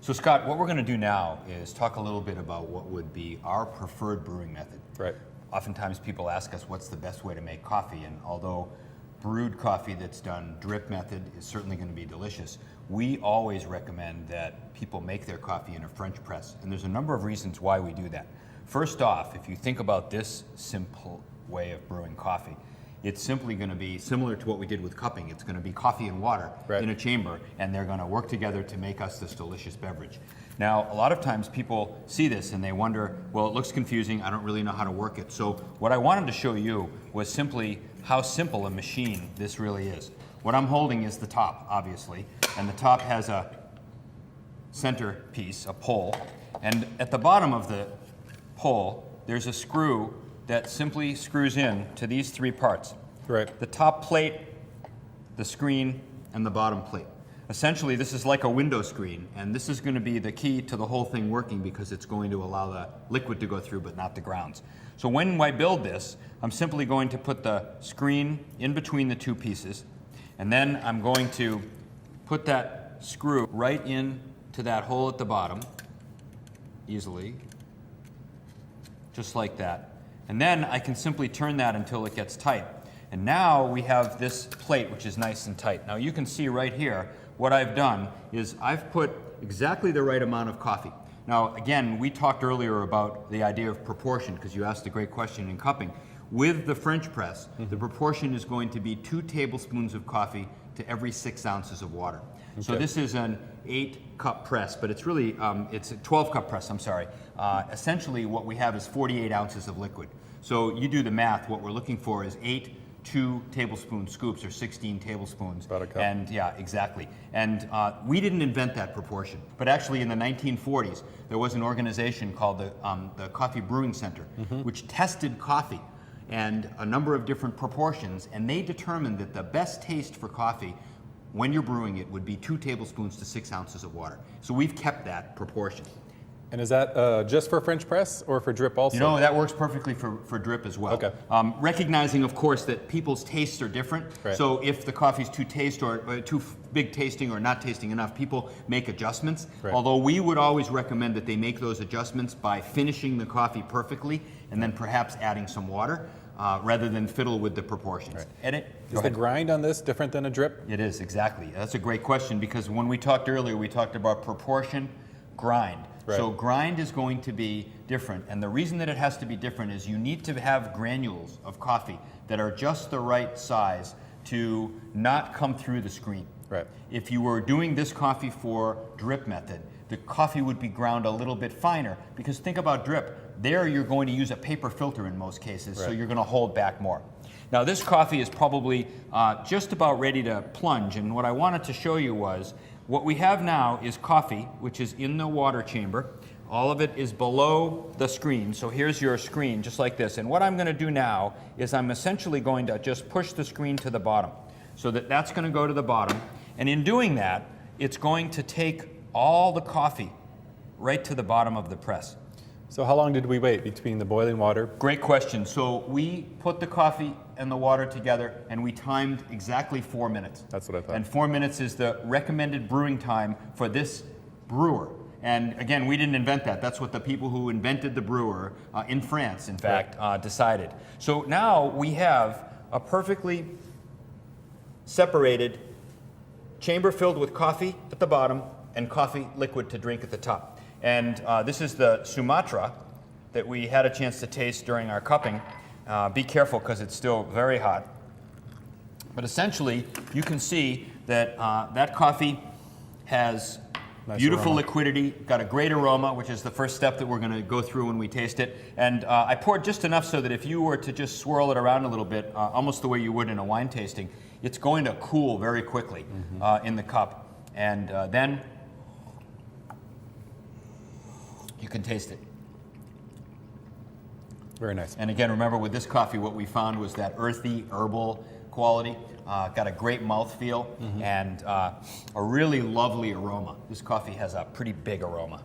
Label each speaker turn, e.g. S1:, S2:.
S1: So Scott, what we're going to do now is talk a little bit about what would be our preferred brewing method.
S2: Right.
S1: Oftentimes people ask us what's the best way to make coffee, and although brewed coffee that's done drip method is certainly going to be delicious, we always recommend that people make their coffee in a French press, and there's a number of reasons why we do that. First off, if you think about this simple way of brewing coffee, it's simply going to be similar to what we did with cupping. It's going to be coffee and water in a chamber, and they're going to work together to make us this delicious beverage. Now, a lot of times people see this and they wonder, well, it looks confusing, I don't really know how to work it. So what I wanted to show you was simply how simple a machine this really is. What I'm holding is the top, obviously, and the top has a center piece, a pole, and at the bottom of the pole, there's a screw that simply screws in to these three parts.
S2: Right.
S1: The top plate, the screen, and the bottom plate. Essentially, this is like a window screen, and this is going to be the key to the whole thing working because it's going to allow the liquid to go through, but not the grounds. So when I build this, I'm simply going to put the screen in between the two pieces, and then I'm going to put that screw right in to that hole at the bottom, easily, just like that. And then I can simply turn that until it gets tight. And now we have this plate, which is nice and tight. Now you can see right here, what I've done is I've put exactly the right amount of coffee. Now again, we talked earlier about the idea of proportion, because you asked a great question in cupping. With the French press, the proportion is going to be 2 tablespoons of coffee to every 6 ounces of water. Okay. So this is an 8-cup press, but it's really, it's a 12-cup press, I'm sorry. Essentially what we have is 48 ounces of liquid. So you do the math, what we're looking for is 8 2-tablespoon scoops, or 16 tablespoons.
S2: About a cup.
S1: And yeah, exactly. And we didn't invent that proportion, but actually in the 1940s, there was an organization called the Coffee Brewing Center, which tested coffee and a number of different proportions, and they determined that the best taste for coffee when you're brewing it would be 2 tablespoons to 6 ounces of water. So we've kept that proportion.
S2: And is that just for French press or for drip also?
S1: You know, that works perfectly for drip as well.
S2: Okay.
S1: Recognizing, of course, that people's tastes are different.
S2: Right.
S1: So if the coffee's too too big tasting or not tasting enough, people make adjustments.
S2: Right.
S1: Although we would always recommend that they make those adjustments by finishing the coffee perfectly and then perhaps adding some water rather than fiddle with the proportions.
S2: Right.
S1: Edit?
S2: Is the grind on this different than a drip?
S1: It is, exactly. That's a great question, because when we talked earlier, we talked about proportion, grind.
S2: Right.
S1: So grind is going to be different, and the reason that it has to be different is you need to have granules of coffee that are just the right size to not come through the screen.
S2: Right.
S1: If you were doing this coffee for drip method, the coffee would be ground a little bit finer, because think about drip. There you're going to use a paper filter in most cases, so you're going to hold back more. Now this coffee is probably just about ready to plunge, and what I wanted to show you was what we have now is coffee, which is in the water chamber. All of it is below the screen, so here's your screen just like this. And what I'm going to do now is I'm essentially going to just push the screen to the bottom, so that that's going to go to the bottom. And in doing that, it's going to take all the coffee right to the bottom of the press.
S2: So how long did we wait between the boiling water?
S1: Great question. So we put the coffee and the water together, and we timed exactly 4 minutes.
S2: That's what I thought.
S1: And 4 minutes is the recommended brewing time for this brewer. And again, we didn't invent that. That's what the people who invented the brewer in France, in fact, decided. So now we have a perfectly separated chamber filled with coffee at the bottom and coffee liquid to drink at the top. And this is the Sumatra that we had a chance to taste during our cupping. Be careful, because it's still very hot. But essentially, you can see that that coffee has nice beautiful aroma. Liquidity, got a great aroma, which is the first step that we're going to go through when we taste it. And I poured just enough so that if you were to just swirl it around a little bit, almost the way you would in a wine tasting, it's going to cool very quickly in the cup. And then you can taste it.
S2: Very nice.
S1: And again, remember with this coffee, what we found was that earthy, herbal quality. Got a great mouthfeel and a really lovely aroma. This coffee has a pretty big aroma.